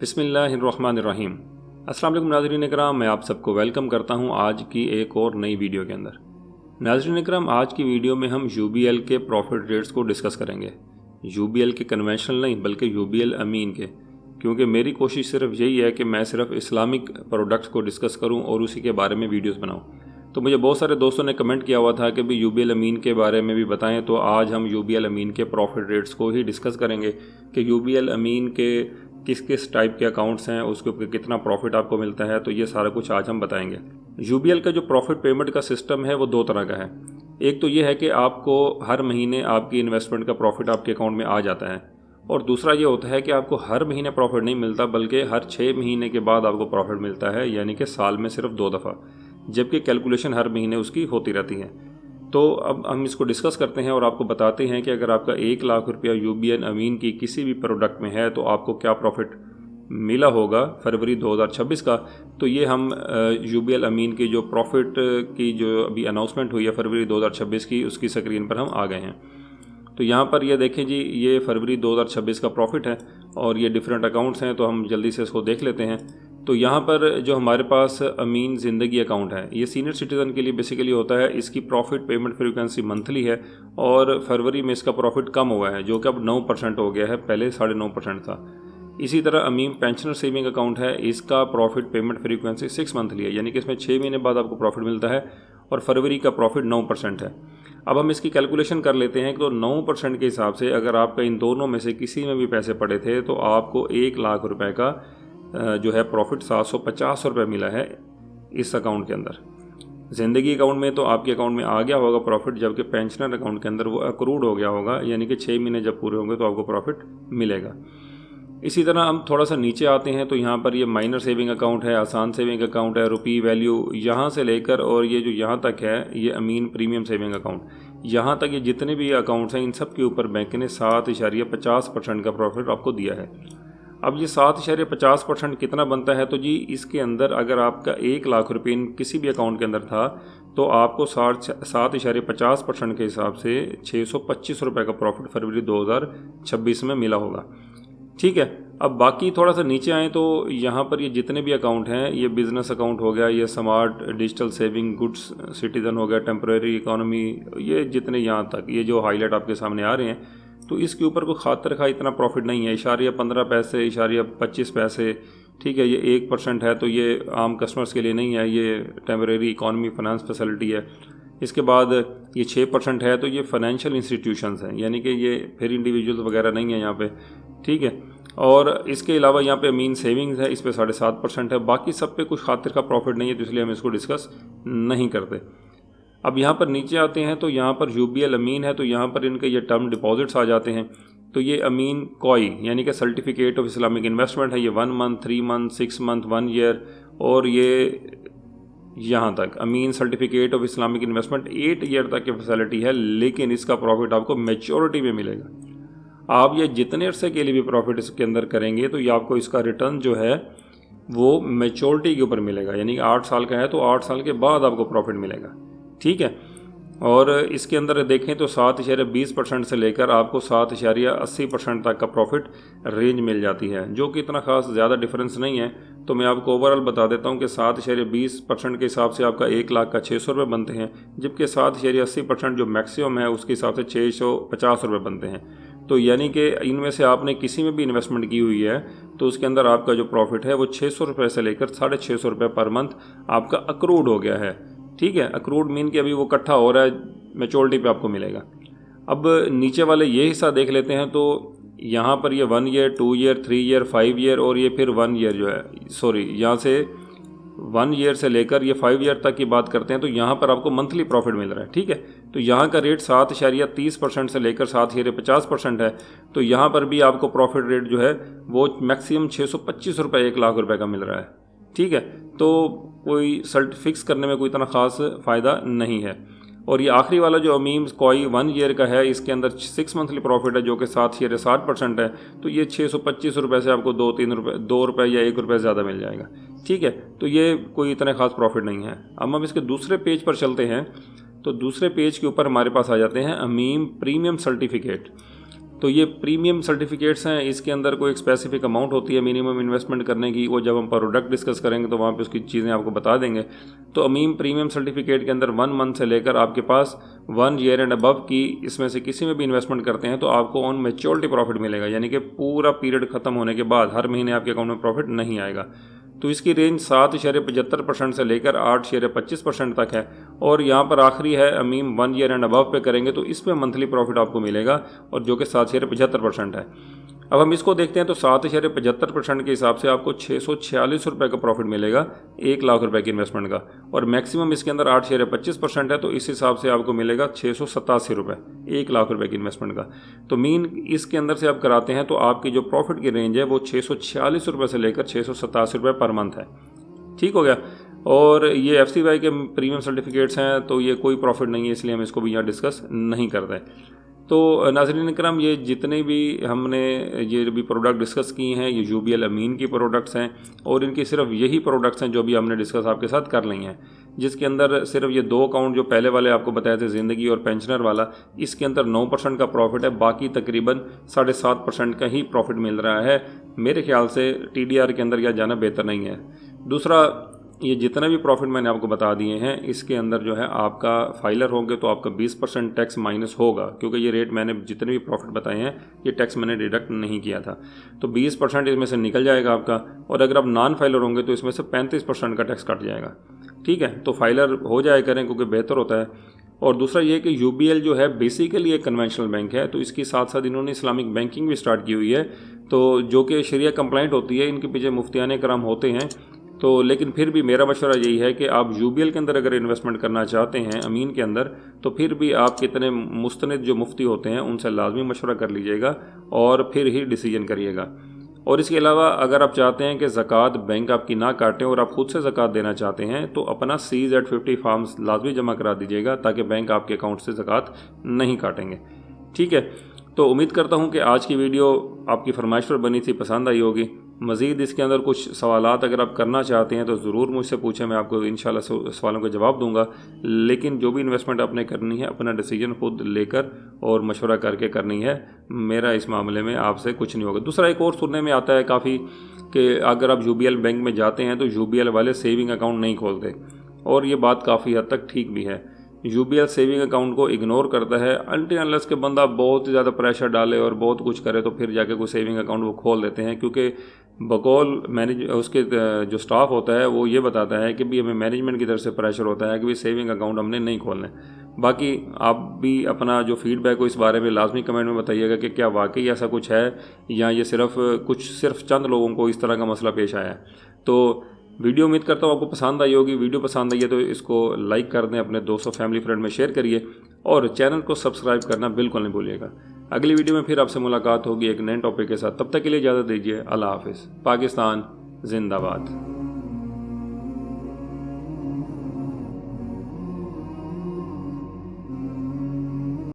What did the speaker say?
बिस्मिल्लाहिर्रहमानिर्रहीम। अस्सलाम वालेकुम नाज़रीन इकराम, मैं आप सबको वेलकम करता हूं आज की एक और नई वीडियो के अंदर। नाज़रीन इकराम, आज की वीडियो में हम यूबीएल के प्रॉफिट रेट्स को डिस्कस करेंगे। यूबीएल के कन्वेंशनल नहीं बल्कि यूबीएल अमीन के, क्योंकि मेरी कोशिश सिर्फ यही है कि मैं सिर्फ इस्लामिक प्रोडक्ट्स को डिस्कस करूँ और उसी के बारे में वीडियोज़ बनाऊँ। तो मुझे बहुत सारे दोस्तों ने कमेंट किया हुआ था कि भी यूबीएल अमीन के बारे में भी बताएं, तो आज हम यूबीएल अमीन के प्रॉफिट रेट्स को ही डिस्कस करेंगे कि यूबीएल अमीन के किस किस टाइप के अकाउंट्स हैं, उसके ऊपर कितना प्रॉफिट आपको मिलता है, तो ये सारा कुछ आज हम बताएंगे। यूबीएल का जो प्रॉफिट पेमेंट का सिस्टम है वो दो तरह का है। एक तो ये है कि आपको हर महीने आपकी इन्वेस्टमेंट का प्रॉफिट आपके अकाउंट में आ जाता है, और दूसरा ये होता है कि आपको हर महीने प्रॉफिट नहीं मिलता बल्कि हर 6 महीने के बाद आपको प्रॉफिट मिलता है, यानी कि साल में सिर्फ 2 दफ़ा, जबकि कैलकुलेशन हर महीने उसकी होती रहती है। तो अब हम इसको डिस्कस करते हैं और आपको बताते हैं कि अगर आपका 1 लाख रुपया यूबीएल अमीन की किसी भी प्रोडक्ट में है तो आपको क्या प्रॉफिट मिला होगा फरवरी 2026 का। तो ये हम यूबीएल अमीन की जो प्रॉफिट की जो अभी अनाउंसमेंट हुई है फरवरी 2026 की, उसकी स्क्रीन पर हम आ गए हैं। तो यहाँ पर ये देखें जी, ये फरवरी 2026 का प्रॉफिट है और ये डिफरेंट अकाउंट्स हैं, तो हम जल्दी से इसको देख लेते हैं। तो यहाँ पर जो हमारे पास अमीन ज़िंदगी अकाउंट है, ये सीनियर सिटीज़न के लिए बेसिकली होता है। इसकी प्रॉफिट पेमेंट फ्रीक्वेंसी मंथली है और फरवरी में इसका प्रॉफिट कम हुआ है, जो कि अब 9% हो गया है, पहले 9.5% था। इसी तरह अमीन पेंशनर सेविंग अकाउंट है, इसका प्रॉफिट पेमेंट फ्रीक्वेंसी 6 मंथली है, यानी कि इसमें 6 महीने बाद आपको प्रॉफिट मिलता है और फरवरी का प्रॉफिट 9% है। अब हम इसकी कैलकुलेशन कर लेते हैं। तो 9% के हिसाब से अगर आपका इन दोनों में से किसी में भी पैसे पड़े थे तो आपको 1 लाख रुपए का जो है प्रॉफिट 750 रुपये मिला है इस अकाउंट के अंदर। ज़िंदगी अकाउंट में तो आपके अकाउंट में आ गया होगा प्रॉफिट, जबकि पेंशनर अकाउंट के अंदर वो अक्रूड हो गया होगा, यानी कि 6 महीने जब पूरे होंगे तो आपको प्रॉफिट मिलेगा। इसी तरह हम थोड़ा सा नीचे आते हैं तो यहाँ पर ये माइनर सेविंग अकाउंट है, आसान सेविंग अकाउंट है, रुपी वैल्यू यहाँ से लेकर और ये जो यहाँ तक है ये अमीन प्रीमियम सेविंग अकाउंट, यहाँ तक ये जितने भी अकाउंट्स हैं इन सब के ऊपर बैंक ने 7.50% का प्रॉफिट आपको दिया है। अब ये 7.50% कितना बनता है, तो जी इसके अंदर अगर आपका 1 लाख रुपये किसी भी अकाउंट के अंदर था तो आपको 7.50% के हिसाब से 625 रुपये का प्रॉफिट फरवरी 2026 में मिला होगा। ठीक है। अब बाकी थोड़ा सा नीचे आएँ तो यहाँ पर ये जितने भी अकाउंट हैं, ये बिज़नेस अकाउंट हो गया, ये smart digital saving, goods citizen हो गया, टेम्परेरी इकोनॉमी, ये जितने यहाँ तक ये जो हाईलाइट आपके सामने आ रहे हैं, तो इसके ऊपर कोई खातर खा इतना प्रॉफिट नहीं है। 0.15 पैसे, 0.25 पैसे, ठीक है, ये 1% है, तो ये आम कस्टमर्स के लिए नहीं है, ये टेम्परेरी इकोनॉमी फाइनेंस फैसिलिटी है। इसके बाद ये 6% है, तो ये फाइनेंशियल इंस्टीट्यूशंस हैं, यानी कि ये फिर इंडिविजुअल्स वगैरह नहीं है यहाँ पे, ठीक है। और इसके अलावा यहाँ पे अमीन सेविंग्स है, इस पे 7.5% है। बाकी सब पे कुछ खातिर का प्रॉफिट नहीं है, तो इसलिए हम इसको डिस्कस नहीं करते। अब यहाँ पर नीचे आते हैं तो यहाँ पर यूबीएल अमीन है, तो यहाँ पर इनके ये टर्म डिपॉजिट्स आ जाते हैं। तो ये अमीन कोई यानी कि सर्टिफिकेट ऑफ इस्लामिक इन्वेस्टमेंट है, ये 1 मंथ, 3 मंथ, 6 मंथ, 1 ईयर, और ये यहाँ तक Amin certificate of Islamic investment 8 year तक की फैसिलिटी है, लेकिन इसका प्रॉफिट आपको मैच्योरिटी में मिलेगा। आप ये जितने अरसे के लिए भी प्रॉफिट इसके अंदर करेंगे तो ये आपको इसका रिटर्न जो है वो मैच्योरिटी के ऊपर मिलेगा, यानी कि 8 साल का है तो 8 साल के बाद आपको प्रॉफिट मिलेगा, ठीक है। और इसके अंदर देखें तो 7.20% से लेकर आपको 7.80% तक का प्रॉफिट रेंज मिल जाती है, जो कि इतना खास ज़्यादा डिफरेंस नहीं है। तो मैं आपको ओवरऑल बता देता हूँ कि 7.20% के हिसाब से आपका 1 लाख का 600 रुपये बनते हैं, जबकि 7.80% जो मैक्सिमम है उसके हिसाब से 650 रुपये बनते हैं। तो यानी कि इनमें से आपने किसी में भी इन्वेस्टमेंट की हुई है तो उसके अंदर आपका जो प्रॉफिट है वो 600 रुपये से लेकर 650 रुपये पर मंथ आपका अक्रूड हो गया है, ठीक है। अक्रूड मीन कि अभी वो इकट्ठा हो रहा है, मैच्योरिटी पे आपको मिलेगा। अब नीचे वाले ये हिस्सा देख लेते हैं। तो यहाँ पर ये 1 ईयर, 2 ईयर, 3 ईयर, 5 ईयर और ये फिर 1 ईयर जो है, सॉरी, यहाँ से 1 ईयर से लेकर ये 5 ईयर तक की बात करते हैं तो यहाँ पर आपको मंथली प्रॉफिट मिल रहा है, ठीक है। तो यहाँ का रेट 7.30% से लेकर 7.50% है। तो यहाँ पर भी आपको प्रॉफिट रेट जो है वो मैक्सिमम 625 रुपये 1 लाख रुपए का मिल रहा है, ठीक है। तो कोई सर्ट फिक्स करने में कोई इतना ख़ास फ़ायदा नहीं है। और ये आखिरी वाला जो अमीन कोई 1 ईयर का है, इसके अंदर 6 मंथली प्रॉफिट है जो कि 7.60% है। तो ये 625 रुपये से आपको 2 रुपये या 1 रुपये ज़्यादा मिल जाएगा, ठीक है। तो ये कोई इतना खास प्रॉफिट नहीं है। अब हम इसके दूसरे पेज पर चलते हैं। तो दूसरे पेज के ऊपर हमारे पास आ जाते हैं अमीन प्रीमियम सर्टिफिकेट। तो ये प्रीमियम सर्टिफिकेट्स हैं, इसके अंदर कोई एक स्पेसिफिक अमाउंट होती है मिनिमम इन्वेस्टमेंट करने की, वो जब हम प्रोडक्ट डिस्कस करेंगे तो वहाँ पे उसकी चीज़ें आपको बता देंगे। तो अमीम प्रीमियम सर्टिफिकेट के अंदर 1 मंथ से लेकर आपके पास 1 ईयर एंड अबव की इसमें से किसी में भी इन्वेस्टमेंट करते हैं तो आपको ऑन मैच्योरिटी प्रॉफिट मिलेगा, यानी कि पूरा पीरियड खत्म होने के बाद हर महीने आपके अकाउंट में प्रॉफिट नहीं आएगा। तो इसकी रेंज 7.75% से लेकर 8.25% तक है, और यहाँ पर आखिरी है अमीम 1 ईयर एंड अबव पे करेंगे तो इसमें मंथली प्रॉफिट आपको मिलेगा, और जो कि 7.75% है। अब हम इसको देखते हैं तो 7.75% के हिसाब से आपको 646 रुपये का प्रॉफिट मिलेगा 1 लाख रुपए की इन्वेस्टमेंट का, और मैक्सिमम इसके अंदर 8.25% है तो इस हिसाब से आपको मिलेगा 687 रुपये 1 लाख रुपए की इन्वेस्टमेंट का। तो मीन इसके अंदर से आप कराते हैं तो आपकी जो प्रॉफिट की रेंज है वो 646 रुपये से लेकर 687 रुपये पर मंथ है। ठीक हो गया। और ये FCY के प्रीमियम सर्टिफिकेट्स हैं तो ये कोई प्रॉफिट नहीं है, इसलिए हम इसको भी यहाँ डिस्कस नहीं करते। तो नाज़रीन इकराम, ये जितने भी हमने ये भी प्रोडक्ट डिस्कस किए हैं ये UBL अमीन की प्रोडक्ट्स हैं, और इनकी सिर्फ यही प्रोडक्ट्स हैं जो भी हमने डिस्कस आपके साथ कर ली हैं, जिसके अंदर सिर्फ ये 2 अकाउंट जो पहले वाले आपको बताए थे ज़िंदगी और पेंशनर वाला, इसके अंदर 9% का प्रॉफिट है, बाकी तकरीबन 7.5% का ही प्रॉफिट मिल रहा है। मेरे ख्याल से TDR के अंदर यह जाना बेहतर नहीं है। दूसरा, ये जितना भी प्रॉफिट मैंने आपको बता दिए हैं इसके अंदर जो है आपका फाइलर होंगे तो आपका 20% टैक्स माइनस होगा, क्योंकि ये रेट मैंने जितने भी प्रॉफिट बताए हैं ये टैक्स मैंने डिडक्ट नहीं किया था, तो 20% इसमें से निकल जाएगा आपका। और अगर आप नॉन फाइलर होंगे तो इसमें से 35% का टैक्स कट जाएगा। ठीक है, तो फाइलर हो जाए करें क्योंकि बेहतर होता है। और दूसरा ये कि UBL जो है बेसिकली एक कन्वेंशनल बैंक है, तो इसके साथ साथ इन्होंने इस्लामिक बैंकिंग भी स्टार्ट की हुई है, तो जो कि शरिया कंप्लाइंट होती है, इनके पीछे मुफ्तियाने कराम होते हैं। तो लेकिन फिर भी मेरा मशवरा यही है कि आप UBL के अंदर अगर इन्वेस्टमेंट करना चाहते हैं अमीन के अंदर, तो फिर भी आप कितने मुस्तनिद जो मुफ्ती होते हैं उनसे लाजमी मशवरा कर लीजिएगा और फिर ही डिसीजन करिएगा। और इसके अलावा अगर आप चाहते हैं कि ज़कात बैंक आपकी ना काटें और आप खुद से ज़कात देना चाहते हैं तो अपना CZ50 फॉर्म्स लाजमी जमा करा दीजिएगा, ताकि बैंक आपके अकाउंट से ज़कात नहीं काटेंगे। ठीक है, तो उम्मीद करता हूं कि आज की वीडियो आपकी फरमाइश पर बनी थी, पसंद आई होगी। मज़ीद इसके अंदर कुछ सवालात अगर आप करना चाहते हैं तो ज़रूर मुझसे पूछें, मैं आपको इंशाल्लाह सवालों का जवाब दूंगा। लेकिन जो भी इन्वेस्टमेंट आपने करनी है अपना डिसीजन खुद लेकर और मशवरा करके करनी है। मेरा इस मामले में आपसे कुछ नहीं होगा। दूसरा, एक और सुनने में आता है काफ़ी कि अगर आप UBL बैंक में जाते हैं तो UBL वाले सेविंग अकाउंट नहीं खोलते, और ये बात काफ़ी हद तक ठीक भी है। UBL सेविंग अकाउंट को इग्नोर करता है अनटिल अनलेस के बंदा बहुत ज़्यादा प्रेशर डाले और बहुत कुछ करे तो फिर जाके कोई सेविंग अकाउंट वो खोल देते हैं, क्योंकि बकौल उसके जो स्टाफ होता है वो ये बताता है कि भी हमें मैनेजमेंट की तरफ से प्रेशर होता है कि भी सेविंग अकाउंट हमने नहीं खोलने। बाकी आप भी अपना जो फीडबैक हो इस बारे में लाजमी कमेंट में बताइएगा कि क्या वाकई ऐसा कुछ है या ये सिर्फ चंद लोगों को इस तरह का मसला पेश आया है। तो वीडियो उम्मीद करता हूँ आपको पसंद आई होगी। वीडियो पसंद आई है तो इसको लाइक कर दें, अपने दोस्तों फैमिली फ्रेंड में शेयर करिए, और चैनल को सब्सक्राइब करना बिल्कुल नहीं भूलिएगा। अगली वीडियो में फिर आपसे मुलाकात होगी एक नए टॉपिक के साथ। तब तक के लिए इजाज़त दीजिए। अल्लाह हाफिज़। पाकिस्तान जिंदाबाद।